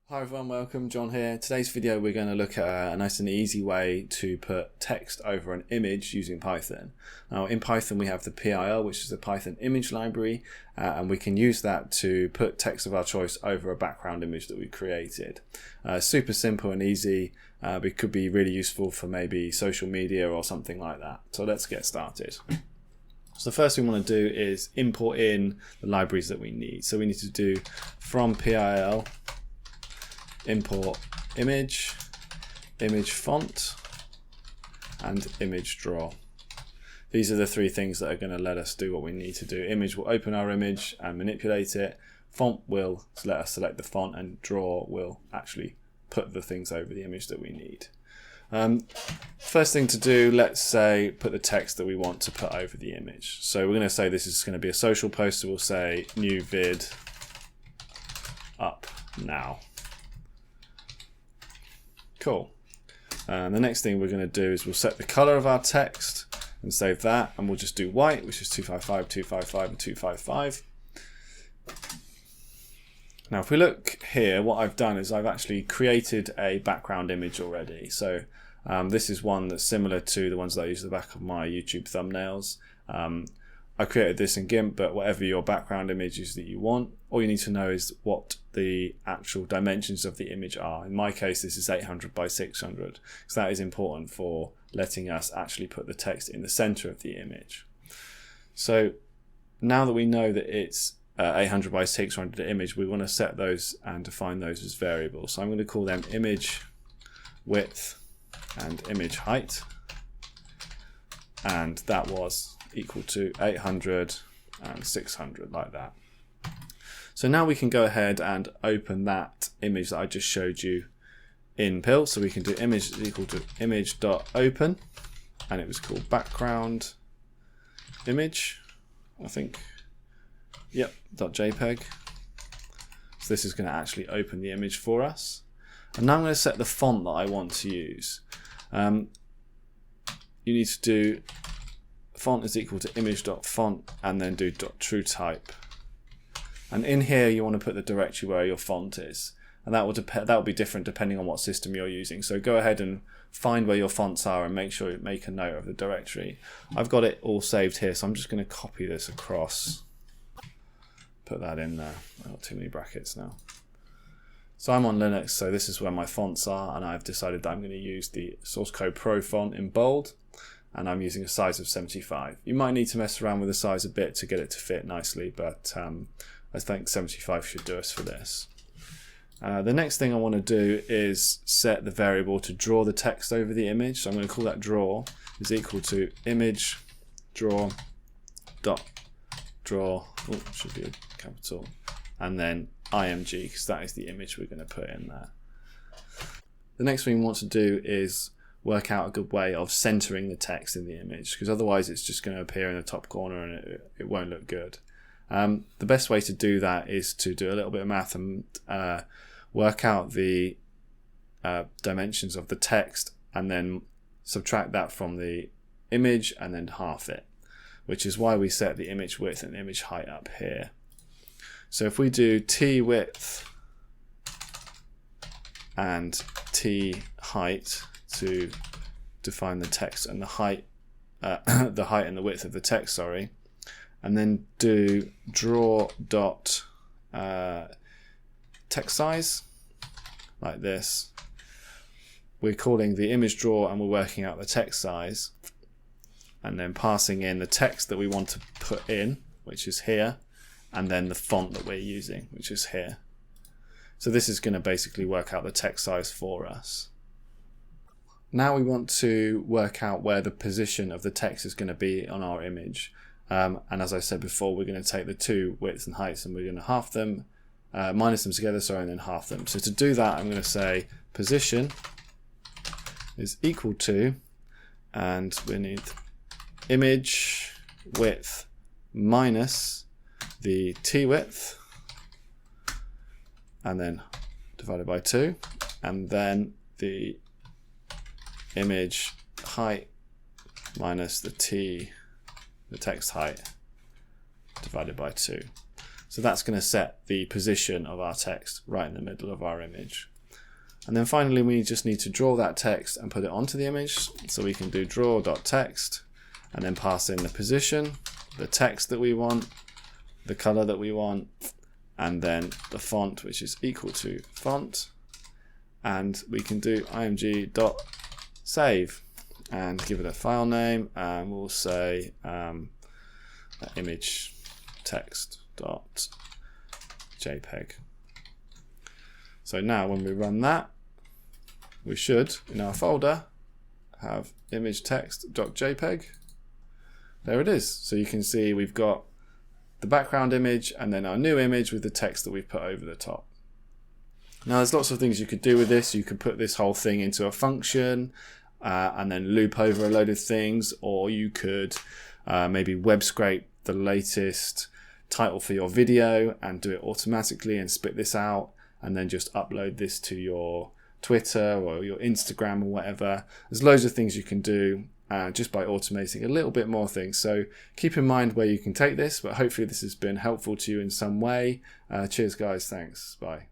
Hi everyone, welcome, John here. Today's video we're going to look at a nice and easy way to put text over an image using Python. Now in Python we have the PIL, which is the Python image library, and we can use that to put text of our choice over a background image that we created. Super simple and easy, but it could be really useful for maybe social media or something like that. So let's get started. So the first thing we want to do is import in the libraries that we need. So we need to do from PIL import image, image font, and image draw. These are the three things that are going to let us do what we need to do. Image will open our image and manipulate it. Font will let us select the font, and draw will actually put the things over the image that we need. First thing to do, let's say put the text that we want to put over the image. So we're going to say this is going to be a social post, so we'll say new vid up now. Cool. And the next thing we're going to do is we'll set the color of our text and save that, and we'll just do white, which is 255, 255, and 255. Now if we look here, what I've done is I've actually created a background image already. So this is one that's similar to the ones that I use at the back of my YouTube thumbnails. I created this in GIMP, but whatever your background image is that you want, all you need to know is what the actual dimensions of the image are. In my case, this is 800 by 600, because that is important for letting us actually put the text in the center of the image. So now that we know that it's 800 by 600 image, we want to set those and define those as variables. So I'm going to call them image width and image height, and that was equal to 800 and 600, like that. So now we can go ahead and open that image that I just showed you in PIL. So we can do image is equal to image.open, and it was called background image, I think. Yep, .jpg. So this is going to actually open the image for us. And now I'm going to set the font that I want to use. You need to do font is equal to image.font and then do .truetype. And in here you want to put the directory where your font is, and that will be different depending on what system you're using. So go ahead and find where your fonts are and make sure you make a note of the directory. I've got it all saved here, so I'm just going to copy this across, put that in there. I've got too many brackets now. So I'm on Linux, so this is where my fonts are, and I've decided that I'm going to use the source code Pro font in bold, and I'm using a size of 75. You might need to mess around with the size a bit to get it to fit nicely, but I think 75 should do us for this. The next thing I want to do is set the variable to draw the text over the image. So I'm going to call that draw is equal to image draw dot draw, should be a capital, and then img, because that is the image we're going to put in there. The next thing we want to do is work out a good way of centering the text in the image, because otherwise it's just going to appear in the top corner and it won't look good. The best way to do that is to do a little bit of math and work out the dimensions of the text and then subtract that from the image and then half it, which is why we set the image width and image height up here. So if we do t width and t height to define the text and the height and the width of the text, sorry, and then do draw dot text size like this. We're calling the image draw and we're working out the text size, and then passing in the text that we want to put in, which is here, and then the font that we're using, which is here. So this is going to basically work out the text size for us. Now we want to work out where the position of the text is going to be on our image. And as I said before, we're going to take the two widths and heights and we're going to half them, minus them together, sorry, and then half them. So to do that, I'm going to say position is equal to, and we need image width minus the t width, and then divided by 2, and then the image height minus the text height divided by 2. So So that's going to set the position of our text right in the middle of our image. And then finally, we just need to draw that text and put it onto the image. So we can do draw.text and then pass in the position, the text that we want, the color that we want, and then the font, which is equal to font. And we can do img.save and give it a file name, and we'll say image text.jpg. So now when we run that, we should, in our folder, have image text.jpg. There it is. So you can see we've got the background image and then our new image with the text that we've put over the top. Now there's lots of things you could do with this. You could put this whole thing into a function and then loop over a load of things, or you could maybe web scrape the latest title for your video and do it automatically and spit this out and then just upload this to your Twitter or your Instagram or whatever. There's loads of things you can do just by automating a little bit more things. So keep in mind where you can take this, but hopefully this has been helpful to you in some way. Cheers guys, thanks, bye.